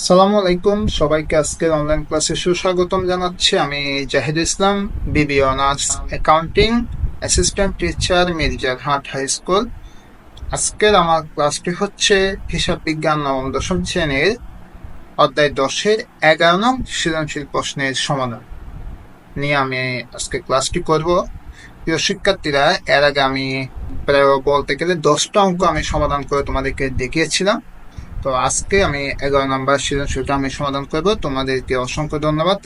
আসসালামু আলাইকুম সবাইকে আজকের অনলাইন ক্লাসে সুস্বাগতম জানাচ্ছি। আমি Zahidul Islam, BB honours accounting, assistant teacher, Mirzarhat high school. আজকের আমার ক্লাসটি হচ্ছে হিসাব বিজ্ঞান নবম দশম শ্রেণীর অধ্যায় 10-এর 11 নং সৃজনশীল প্রশ্নের সমাধান নিয়ে আমি আজকে ক্লাসটি করব। প্রিয় শিক্ষার্থীরা, এর আগে আমি প্রায় বলতে গেলে 10টা অঙ্ক আমি সমাধান করে তোমাদেরকে দেখিয়েছিলাম। তো আজকে আমি 11 নম্বর সৃজনশীলটা আমি সমাধান করব। তোমাদেরকে অসংখ্য ধন্যবাদ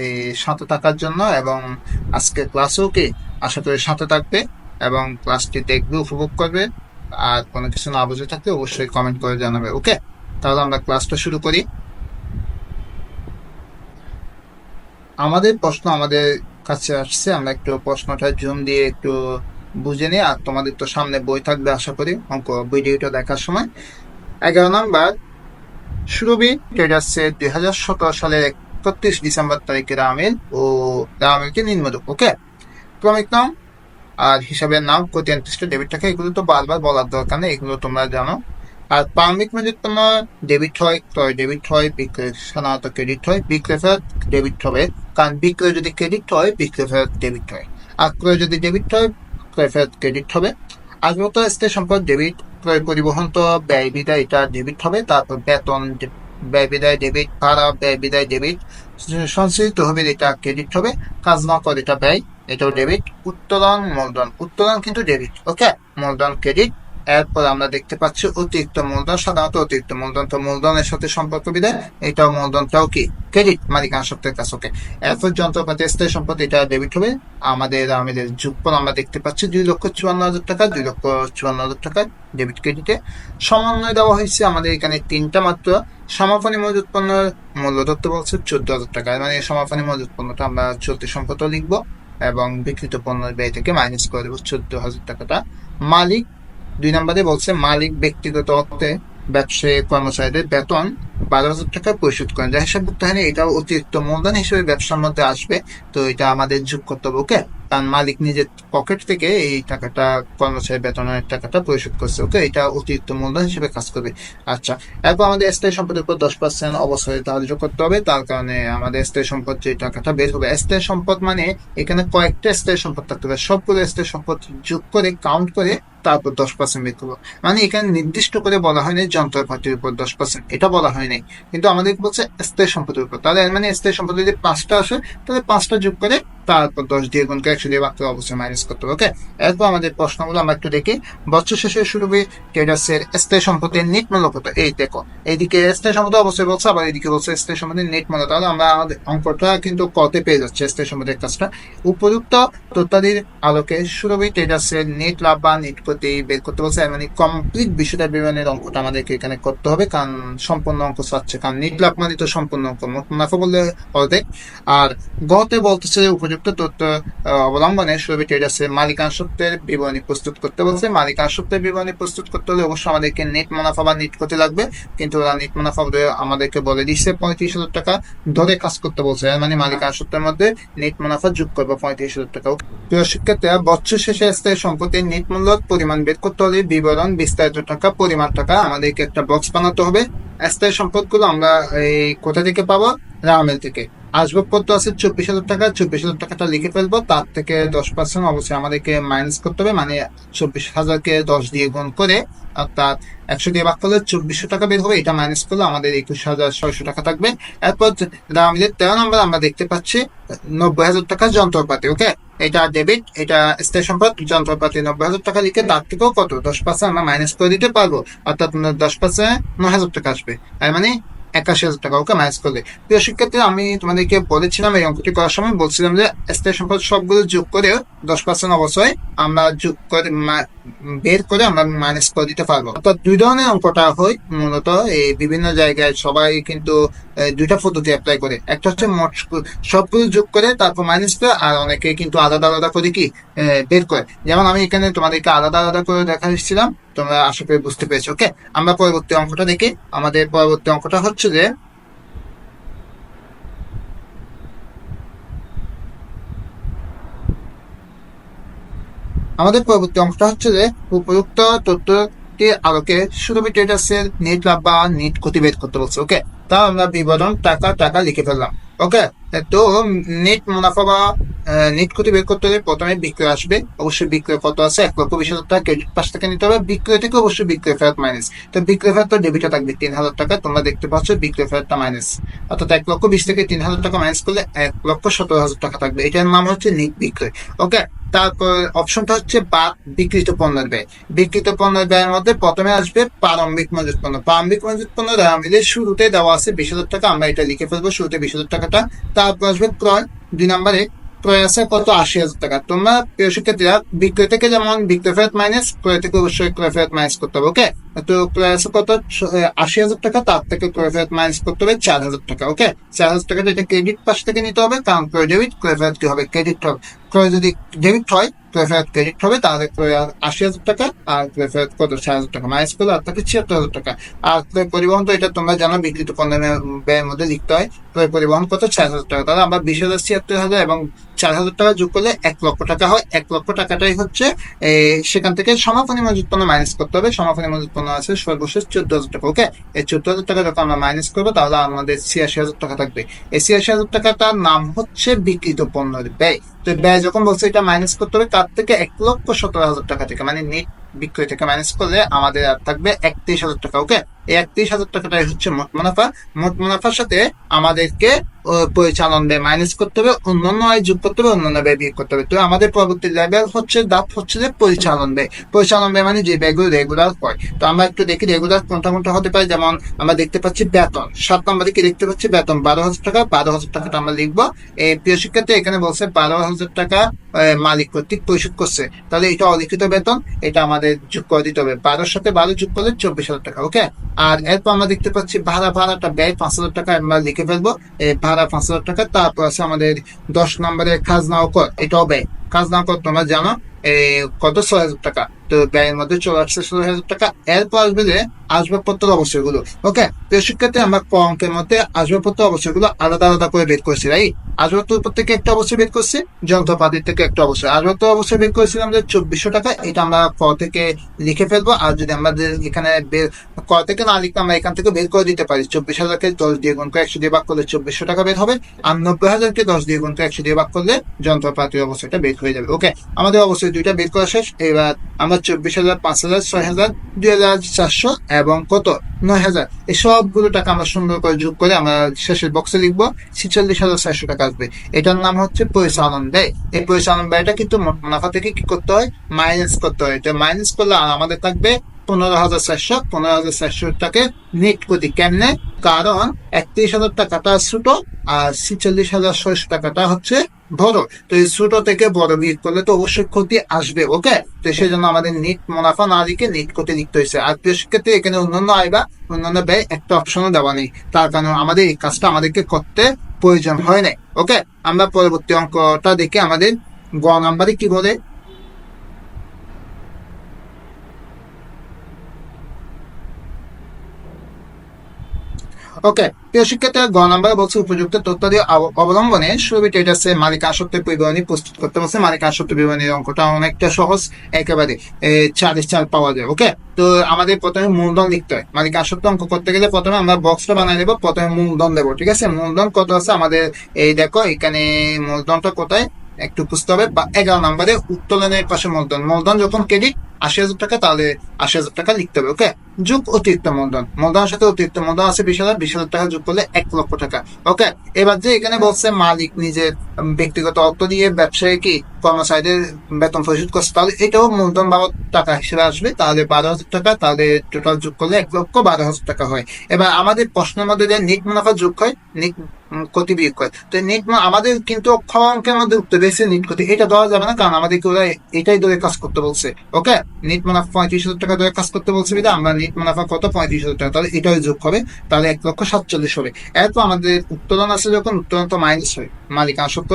এই সাথে থাকার জন্য, এবং আজকে ক্লাসেও কি আশা করি সাথে থাকবে এবং ক্লাসটি দেখবে, উপভোগ করবে। আর কোনো কিছু না বুঝে থাকলে অবশ্যই কমেন্ট করে জানাবে। ওকে, তাহলে আমরা ক্লাসটা শুরু করি। আমাদের প্রশ্ন আমাদের কাছে আসছে, আমরা একটু প্রশ্নটা জুম দিয়ে একটু বুঝে নিই। আর তোমাদের তো সামনে বই থাকবে আশা করি অঙ্ক ভিডিওটা দেখার সময়। 11 নম্বর, সুরভি ট্রেডার্সের 2017 সালের 31 ডিসেম্বর তারিখে রামেলকে নিম্নরূপ। ওকে, ক্রমিক নাম আর হিসাবের নাম, কোটিয়ান্তিষ্ট, ডেবিট টাকা, এগুলো তো বারবার বলার দরকার নেই, এগুলো তোমরা জানো। আর প্রারম্ভিক মজুদ তোমার ডেবিট হয়, ক্রয় ডেবিট হয়, বিক্রয় সাধারণত ক্রেডিট হয়, বিক্রয় ফেরত ডেবিট হবে, কারণ বিক্রয় যদি ক্রেডিট হয় বিক্রয় ফেরত ডেবিট হয়। আর ক্রয় যদি ডেবিট হয় ক্রয় ফেরত ক্রেডিট হবে। আগত স্থায়ী সম্পদ ডেবিট, ক্রয় পরিবহন তো ব্যয় বিদায় এটা ডেবিট হবে। তারপর বেতন ব্যয় বিদায় ডেবিট, ভাড়া ব্যয় বিদায় ডেবিট, সঞ্চিত হবে এটা ক্রেডিট হবে, কাজ না করে এটা ব্যয়, এটাও ডেবিট। উত্তোলন মূলধন, উত্তোলন কিন্তু ডেবিট। ওকে, মূলধন ক্রেডিট। এরপর আমরা দেখতে পাচ্ছি অতিরিক্ত মূলধন, সাধারণত অতিরিক্ত মূলধন তো মূলধনের সাথে সম্পর্ক বিদায়, এটাও মূলধনটাও কি ক্রেডিট, মালিকানা সত্ত্বের কাছে। ওকে, এরপর যন্ত্রপাতি স্থায়ী সম্পদ, এটা ডেবিট হবে। আমাদের যোগফল আমরা দেখতে পাচ্ছি 2,54,000 টাকা, 2,54,000 টাকা ডেবিট ক্রেডিটে। সমন্বয় দেওয়া হয়েছে আমাদের এখানে তিনটা মাত্র। সমাপনী মজুত পণ্যের মূল্য ধরতে বলছে 14,000 টাকা, মানে সমাপনী মজুত পণ্যটা আমরা চলতি সম্পদও লিখবো এবং বিক্রিত পণ্যের ব্যয় থেকে মাইনাস করে দেবো 14,000 টাকাটা। মালিক 2 নম্বরে বলছে মালিক ব্যক্তিগত অর্থে ব্যবসায়ী কর্মচারীদের বেতন 12,000 টাকা পরিশোধ করেন, যা হিসাবভুক্ত হয়নি, এটা অতিরিক্ত মূলধন হিসেবে ব্যবসার মধ্যে আসবে। তো এটা আমাদের যোগ করতে হবে। ওকে, কারণ মালিক নিজের পকেট থেকে এই টাকাটা কর্মচারী বেতনের টাকাটা পরিশোধ করছে। ওকে, এটা অতিরিক্ত মূলধন হিসেবে কাজ করবে। আচ্ছা, এরপর আমাদের স্থায়ী সম্পদের উপর 10% অবশ্যই ধার্য করতে হবে। তার কারণে আমাদের স্থায়ী সম্পদ যে টাকাটা বের হবে, স্থায়ী সম্পদ মানে এখানে কয়েকটা স্থায়ী সম্পদ থাকতে হবে, সবগুলো স্থায়ী সম্পদ যোগ করে কাউন্ট করে তারপর 10% বের করবো। মানে এখানে নির্দিষ্ট করে বলা হয়নি যন্ত্রপাতির উপর 10%, এটা বলা হয়নি, কিন্তু আমাদের বলছে স্থায়ী সম্পদের উপর। তাহলে মানে স্থায়ী সম্পদ যদি 5টা আসে তাহলে 5টা যোগ করে তারপর 10 দিয়ে গুণ করে 100 দিয়ে ভাগ করে অবশ্যই মাইনাস করতে হবে। ওকে, এরপর আমাদের প্রশ্নগুলো আমরা একটু দেখি। বছর শেষে শুরু হবে ট্রেডার্সের স্থায়ী সম্পদের নেট মূল্য কত। এই দেখো, এইদিকে স্থায়ী সম্পদ অবশ্যই বলছে, আবার এইদিকে বলছে স্থায়ী সম্পদের নেট মূল্য। তাহলে আমরা আমাদের অঙ্কটা কিন্তু কতে পেয়ে যাচ্ছে স্থায়ী সম্পদের কাজটা। উপযুক্ত তথ্যাদির আলোকে সুরভি ট্রেডার্সের নেট লাভ বা নেট ক্ষতি বের করতে বলছে, মানে কমপ্লিট বিষয়টা বিবরণের অঙ্কটা আমাদেরকে এখানে করতে হবে, কারণ সম্পূর্ণ অঙ্ক চাচ্ছে, কারণ নেট লাভ মানে তো সম্পূর্ণ অঙ্ক, মুনাফা বললে অর্ধেক। আর গতে বলতেছে উপযুক্ত তথ্য অবলম্বনে সুরভি ট্রেডার্সের মালিকানা সূত্রের বিবরণী প্রস্তুত করতে বলছে। মালিকানা সূত্রের বিবরণী প্রস্তুত করতে হলে অবশ্যই আমাদেরকে নেট মুনাফা বা নেট ক্ষতি লাগবে, কিন্তু ওরা নেট মুনাফা আমাদেরকে বলে দিচ্ছে 35,000 টাকা ধরে কাজ করতে বলছে, মানে মালিকানা সূত্রের মধ্যে নেট মুনাফা যোগ করবো 35,000 টাকা। প্রিয় শিক্ষার্থীরা, বছর শেষে স্থায়ী সম্পত্তির নেট মূল্য পরিমাণ বের করতে হলে বিবরণ, বিস্তারিত টাকা, পরিমাণ টাকা, আমাদেরকে একটা বক্স বানাতে হবে। স্থায়ী সম্পদগুলো আমরা এই কোথা থেকে পাবো? রামেল থেকে। আসবাবপত্র আছে 24,000 টাকা, 24,000 টাকাটা লিখে ফেলবো, তার থেকে 10% অবশ্যই আমাদেরকে মাইনাস করতে হবে, মানে 24,000-কে 10 দিয়ে গুণ করে অর্থাৎ 100 দিয়ে ভাগ করলে 2,400 টাকা বের হবে, এটা মাইনাস করলে আমাদের 21,600 টাকা থাকবে। এরপর রামেলের 13 নম্বর আমরা দেখতে পাচ্ছি 90,000 টাকা যন্ত্রপাতি। ওকে, এটা ডেবিট, এটা স্থায়ী সম্পদ, যন্ত্রপাতি 90,000 টাকা লিখে তার থেকেও কত 10% আমরা মাইনাস করে দিতে পারবো, অর্থাৎ 10% 9,000 টাকা আসবে, তার মানে 81,000 টাকা। ওকে, মাইনাস করলে। প্রিয় শিক্ষার্থী, আমি তোমাদেরকে বলেছিলাম এই অঙ্কটি করার সময়, বলছিলাম যে স্থায়ী সম্পদ সবগুলো যোগ করে 10% অবশ্যই আমরা যোগ করে বের করে আমরা মাইনাস করে দিতে পারবো। অর্থাৎ দুই ধরনের অঙ্কটা হয় মূলত, এই বিভিন্ন জায়গায় সবাই কিন্তু দুইটা পদ্ধতি অ্যাপ্লাই করে। একটা হচ্ছে মোট সবগুলো যোগ করে তারপর মাইনাস করে, আর অনেকে কিন্তু আলাদা আলাদা করে কি বের করে। যেমন আমি এখানে তোমাদেরকে আলাদা আলাদা করে দেখাচ্ছিলাম, তোমরা আশা করি বুঝতে পেরেছো। ওকে, আমরা পরবর্তী অঙ্কটা দেখি। আমাদের পরবর্তী অঙ্কটা হচ্ছে যে উপযুক্ত তথ্যটির আলোকে সুরভি ট্রেডার্সের নেট লাভ বা নেট ক্ষতি বের করতে বলছে। ওকে, তা আমরা বিবরণ টাকা টাকা লিখে ফেললাম। ওকে, তো নেট মুনাফা বা নেট ক্ষতি বের করতে হলে প্রথমে বিক্রয় আসবে। অবশ্যই বিক্রয় কত আছে, 1,20,000 টাকা ক্রেডিট পাশ থেকে নিতে হবে। বিক্রয় থেকে অবশ্যই বিক্রয় ফেরত মাইনাস। তো বিক্রয় ফেরত ডেবিটে থাকবে 3,000 টাকা। তোমরা দেখতে পাচ্ছ বিক্রয় ফেরতটা মাইনাস, অর্থাৎ 1,20,000 থেকে 3,000 টাকা মাইনাস করলে 1,17,000 টাকা থাকবে। এটার নাম হচ্ছে নেট বিক্রয়। ওকে, তারপর অপশনটা হচ্ছে বাদ বিক্রিত পণ্যের ব্যয়। বিক্রিত পণ্যের ব্যয়ের মধ্যে প্রথমে আসবে প্রারম্ভিক মজুত পণ্য। প্রারম্ভিক মজুত পণ্য আমাদের শুরুতে দেওয়া আছে 20,000 টাকা, আমরা এটা লিখে ফেলবো শুরুতে 20,000 টাকাটা। তারপর আসবে ক্রয়, 2 নম্বরে ক্রয় আছে কত, 80,000 টাকা। তোমরা প্রিয় শিক্ষার্থীরা বিক্রয় থেকে যেমন বিক্রয় ফেরত মাইনাস, ক্রয় থেকে অবশ্যই ক্রয় ফেরত মাইনাস করতে হবে। ওকে, তো ক্রয় আছে কত, 80,000 টাকা, তার থেকে ক্রয় ফেরত মাইনাস করতে হবে 4,000 টাকা। ওকে, 4,000 টাকাটা এটা ক্রেডিট পাশ থেকে নিতে হবে, কারণ ক্রয় ডেবিট, ক্রয় ফেরত কি হবে, ক্রেডিট হবে। ক্রয় যদি ডেবিট হয়, ক্রয় ফেরত ক্রেডিট হবে, তাহলে ক্রয় 80,000 টাকা আর ক্রয় ফেরত কত, 4,000 টাকা মাইনাস করলে আর থাকে 76,000 টাকা। আর ক্রয় পরিবহন তো এটা তোমরা জানো বিক্রিত পণ্যের ব্যয়ের মধ্যে লিখতে হয়। ক্রয় পরিবহন কত, 4,000 টাকা। তাহলে আমরা 20,000, 76,000 এবং 4,000 টাকা যোগ করলে 1,00,000 টাকা হয়। 1,00,000 টাকাটাই হচ্ছে সেখান থেকে সমাপনী মজুত পণ্য মাইনাস করতে হবে। সমাপনী মজুত পণ্য আছে সর্বশেষ 14,000 টাকা। ওকে, এই 14,000 টাকা যখন আমরা মাইনাস করবো তাহলে আমাদের 86,000 টাকা থাকবে। এই 86,000 টাকাটার নাম হচ্ছে বিক্রিত পণ্যের ব্যয়। তো ব্যয় যখন বলছে এটা মাইনাস করতে হবে তার থেকে 1,17,000 টাকা থেকে, মানে নেট বিক্রয় থেকে মাইনাস করলে আমাদের আর থাকবে 31,000 টাকা। ওকে, এই 31,000 টাকাটাই হচ্ছে মোট মুনাফা। মোট মুনাফার সাথে আমাদেরকে পরিচালন ব্যয় মাইনাস করতে হবে, অন্যান্য আয় যোগ করতে হবে, অন্যান্য ব্যয় বিয়োগ করতে হবে। তো আমাদের পরবর্তী লেভেল হচ্ছে ধাপ হচ্ছে যে পরিচালন ব্যয়। পরিচালন ব্যয় মানে যে ব্যয়গুলো রেগুলার হয়। তো আমরা একটু দেখি রেগুলার কোনটা কোনটা হতে পারে। যেমন আমরা দেখতে পাচ্ছি বেতন, 7 নম্বরে কি দেখতে পাচ্ছি, বেতন 12,000 টাকা। 12,000 টাকাটা আমরা লিখবো। এই প্রিয় শিক্ষার্থী এখানে বলছে 12,000 টাকা মালিক কর্তৃক পরিশোধ করছে, তাহলে এটা অলিখিত বেতন, এটা আমাদের যোগ করে দিতে হবে। 12 সাথে 12 যোগ করলে 24,000 টাকা। ওকে, আর এরপর আমরা দেখতে পাচ্ছি ভাড়াটা ব্যয় 5,000 টাকা, আমরা লিখে ফেলবো ভাড়া 5,000 টাকা। তারপর আছে আমাদের 10 নম্বরে খাজনা ও কর, এটাও ব্যয়। খাজনা কর তোমরা জানো কত, 6,000 টাকা। তো ব্যয়ের মধ্যে চলে আসছে 16,000 টাকা। এরপর আসবে যে আসবাবপত্র অবশ্যগুলো। ওকে, তো শিক্ষার্থী আমরা ক অঙ্কের মধ্যে আসবাবপত্র অবশ্যগুলো আলাদা আলাদা করে বের করছি, রাইট? আসবাবপত্র থেকে একটা অবশ্যই বের করছি, যন্ত্রপাতির থেকে একটা অবশ্যই। আসবাবপত্র অবশ্যই বের করেছিলাম যে 2,400 টাকা, এটা আমরা ক থেকে লিখে ফেলবো। আর যদি আমাদের এখানে ক থেকে না লিখতে আমরা এখান থেকে বের করে দিতে পারি। 24,000-কে 10 দিয়ে গুণ করে 100 দিয়ে ভাগ করলে 2,400 টাকা বের হবে। আর 90,000-কে 10 দিয়ে গুণ করে 100 দিয়ে ভাগ করলে যন্ত্রপাতির অবশ্যটা বের হয়ে যাবে। ওকে, আমাদের অবশ্যই দুইটা বের করা শেষ। এবার আমরা 24,000, 5,000, 6,000, 2,400 এবং কত, 9,000, এই সবগুলো টাকা আমরা সুন্দর করে যোগ করে আমরা শেষের বক্সে লিখবো 46,400 টাকা আসবে। এটার নাম হচ্ছে পরিচালন ব্যয়। এই পরিচালন ব্যয়টা কিন্তু মুনাফা থেকে কি করতে হয়, মাইনাস করতে হয়। এটা মাইনাস করলে আমাদের থাকবে 15,400। 15,400 টাকা নেট ক্ষতি কেমনে, কারণ 31,000 টাকাটা ছোট আর 46,600 টাকাটা হচ্ছে বড়। তো এই ছোট থেকে বড় বিয়োগ করলে তো অবশ্যই ক্ষতি আসবে। ওকে, তো সেই জন্য আমাদের নেট মুনাফা না লিখে নেট ক্ষতি লিখতে হয়েছে। আর প্রিয় শিক্ষার্থী এখানে অন্যান্য আয় বা অন্যান্য ব্যয় একটা অপশনও দেওয়া নেই, তার কারণে আমাদের এই কাজটা আমাদেরকে করতে প্রয়োজন হয় নাই। ওকে, আমরা পরবর্তী অঙ্কটা দেখি আমাদের গ নাম্বারে কি বলে। ওকে, প্রিয় শিক্ষার্থীরা গ নাম্বার বলছে উপযুক্ত তথ্যাদি অবলম্বনে সুবিধা এটা আছে মালিক আসক্তের বিবরণী প্রস্তুত করতে বলছে। মালিক আসক্ত বিবরণীর অঙ্কটা অনেকটা সহজ, একেবারে 4 পাওয়া যায়। ওকে, তো আমাদের প্রথমে মূলধন লিখতে হয়। মালিক আসক্ত অঙ্ক করতে গেলে প্রথমে আমরা বক্সটা বানাই দেবো, প্রথমে মূলধন দেবো। ঠিক আছে, মূলধন কত আছে আমাদের, এই দেখো এখানে মূলধনটা কোথায় একটু বুঝতে হবে। 11 নম্বরে উত্তোলনের পাশে মূলধন। মূলধন যখন ক্রেডিট 80,000 টাকা, তাহলে 80,000 টাকা লিখতে হবে। ওকে, যোগ অতিরিক্ত মূলধন, মূলধনের সাথে অতিরিক্ত মূলধন আছে 20,000, 20,000 টাকা যোগ করলে 1,00,000 টাকা। ওকে, এবার যে এখানে বলছে মালিক নিজের ব্যক্তিগত অর্থ দিয়ে ব্যবসায়ী কি কর্মচারীদের বেতন পরিশোধ করছে, তাহলে এটাও মূলধন বাবদ টাকা হিসেবে আসবে। তাহলে 12,000 টাকা, তাহলে টোটাল যোগ করলে 1,12,000 টাকা হয়। এবার আমাদের প্রশ্নের মধ্যে যে নেট মুনাফা যোগ হয়, নেট ক্ষতি বিয়োগ হয়। তো নেট আমাদের কিন্তু খ অঙ্কের মধ্যে উঠতে বেশি নেট ক্ষতি এটা দেওয়া যাবে না, কারণ আমাদেরকে ওরা এটাই ধরে কাজ করতে বলছে। ওকে, নেট মুনাফা 35,000 টাকা ধরে কাজ করতে বলছে, আমরা নেট মুনাফা কত, 35,000 টাকা, তাহলে এটাই যোগ হবে, তাহলে 1,47,000 হবে। এরপর আমাদের উত্তোলন আছে, যখন উত্তোলন তো মাইনাস হয়, মালিক আসক্ত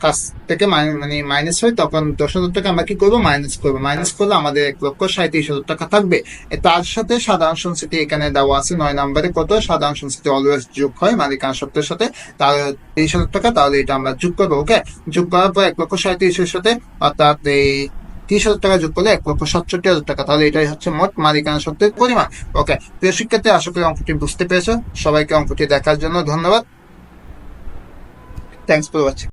কাছ থেকে মানে মাইনাস হয়, তখন 10,000 টাকা আমরা কি করবো, মাইনাস করবো। মাইনাস করলে আমাদের 1,37,000 টাকা থাকবে। তার সাথে সাধারণ সঞ্চিতি এখানে দেওয়া আছে 9 নম্বরে কত, সাধারণ সঞ্চিতি অলওয়েজ যোগ হয় মালিক আসক্তের সাথে, তাহলে 23,000 টাকা, তাহলে এটা আমরা যোগ করবো। ওকে, যোগ করার পর 1,37,000 সাথে, অর্থাৎ এই 30,000 টাকা যোগ করলে 1,67,000 টাকা। তাহলে এটাই হচ্ছে মোট মালিকানা সত্ত্বের পরিমাণ। ওকে, প্রিয় শিক্ষার্থী, আশা করি অঙ্কটি বুঝতে পেরেছো। সবাইকে অঙ্কটি দেখার জন্য ধন্যবাদ। Thanks for watching.